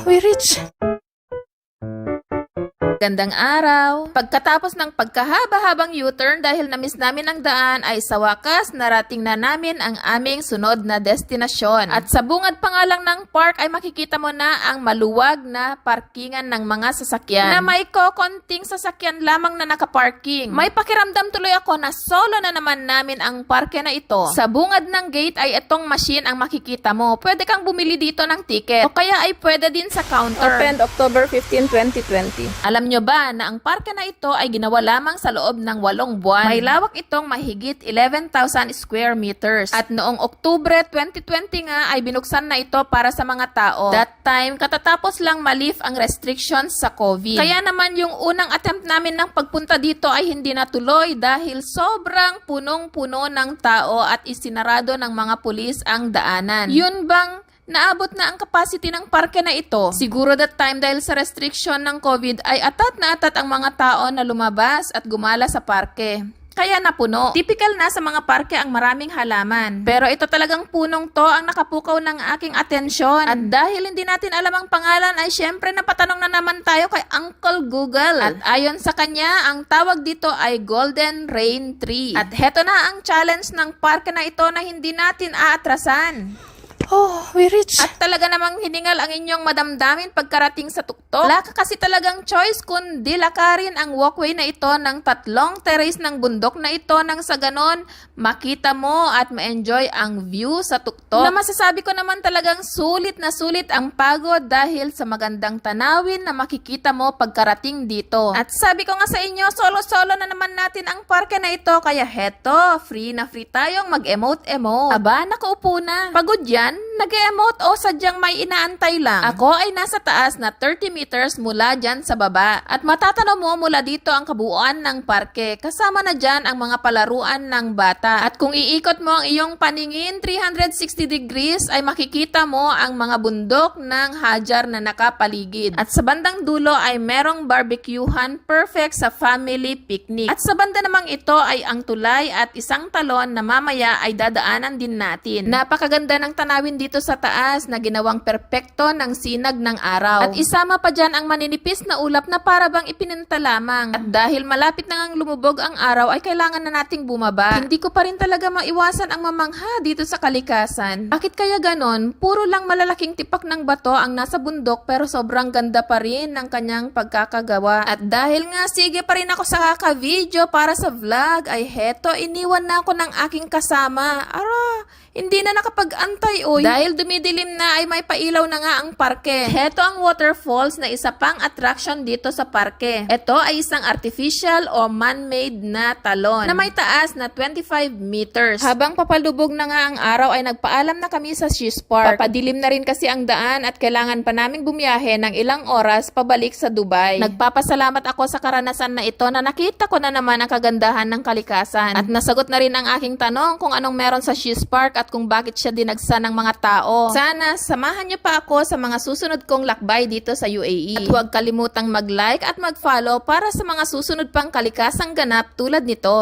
we reach. Gandang araw! Pagkatapos ng pagkahaba-habang U-turn dahil na-miss namin ang daan ay sa wakas narating na namin ang aming sunod na destinasyon. At sa bungad pa nga lang ng park ay makikita mo na ang maluwag na parkingan ng mga sasakyan na may kokonting sasakyan lamang na nakaparking. May pakiramdam tuloy ako na solo na naman namin ang parke na ito. Sa bungad ng gate ay itong machine ang makikita mo. Pwede kang bumili dito ng ticket o kaya ay pwede din sa counter. Opened October 15, 2020. Alam nyo ba na ang parke na ito ay ginawa lamang sa loob ng 8 buwan? May lawak itong mahigit 11,000 square meters. At noong Oktubre 2020 nga ay binuksan na ito para sa mga tao. That time, katatapos lang malif ang restrictions sa COVID. Kaya naman yung unang attempt namin ng pagpunta dito ay hindi natuloy dahil sobrang punong-puno ng tao at isinarado ng mga pulis ang daanan. Yun bang naabot na ang capacity ng parke na ito? Siguro that time dahil sa restriction ng COVID ay atat na atat ang mga tao na lumabas at gumala sa parke. Kaya napuno. Typical na sa mga parke ang maraming halaman. Pero ito talagang punong to ang nakapukaw ng aking atensyon. At dahil hindi natin alam ang pangalan ay syempre napatanong na naman tayo kay Uncle Google. At ayon sa kanya, ang tawag dito ay Golden Rain Tree. At heto na ang challenge ng parke na ito na hindi natin aatrasan. Oh, we reach. At talaga namang hiningal ang inyong madamdamin pagkarating sa tuktok. Wala ka kasi talagang choice kundi lakarin ang walkway na ito ng 3 terrace ng bundok na ito nang sa ganon makita mo at ma-enjoy ang view sa tuktok. Na masasabi ko naman talagang sulit na sulit ang pagod dahil sa magandang tanawin na makikita mo pagkarating dito. At sabi ko nga sa inyo, solo-solo na naman natin ang parke na ito kaya heto, free na free tayong mag-emote-emote. Aba, nakaupo na. Pagod yan? Nag-emote o sadyang may inaantay lang? Ako ay nasa taas na 30 meters mula dyan sa baba. At matatanaw mo mula dito ang kabuuan ng parke. Kasama na dyan ang mga palaruan ng bata. At kung iikot mo ang iyong paningin 360 degrees ay makikita mo ang mga bundok ng Hajar na nakapaligid. At sa bandang dulo ay merong barbecuehan perfect sa family picnic. At sa banda namang ito ay ang tulay at isang talon na mamaya ay dadaanan din natin. Napakaganda ng tanawin dito sa taas na ginawang perpekto ng sinag ng araw. At isama pa dyan ang maninipis na ulap na para bang ipininta lamang. At dahil malapit na ngang lumubog ang araw ay kailangan na nating bumaba. Hindi ko pa rin talaga maiwasan ang mamangha dito sa kalikasan. Bakit kaya ganon? Puro lang malalaking tipak ng bato ang nasa bundok pero sobrang ganda pa rin ng kanyang pagkakagawa. At dahil nga sige pa rin ako sa kaka-video para sa vlog ay heto iniwan na ako ng aking kasama. Hindi na nakapag-antay oy. Dahil dumidilim na ay may pailaw na nga ang parke. Heto ang waterfalls na isa pang attraction dito sa parke. Ito ay isang artificial o man-made na talon na may taas na 25 meters. Habang papalubog na nga ang araw ay nagpaalam na kami sa She's Park. Papadilim na rin kasi ang daan at kailangan pa naming bumiyahe ng ilang oras pabalik sa Dubai. Nagpapasalamat ako sa karanasan na ito na nakita ko na naman ang kagandahan ng kalikasan. At nasagot na rin ang aking tanong kung anong meron sa She's Park at kung bakit siya dinagsa ng mga tao. Sana samahan niyo pa ako sa mga susunod kong lakbay dito sa UAE. At huwag kalimutang mag-like at mag-follow para sa mga susunod pang kalikasang ganap tulad nito.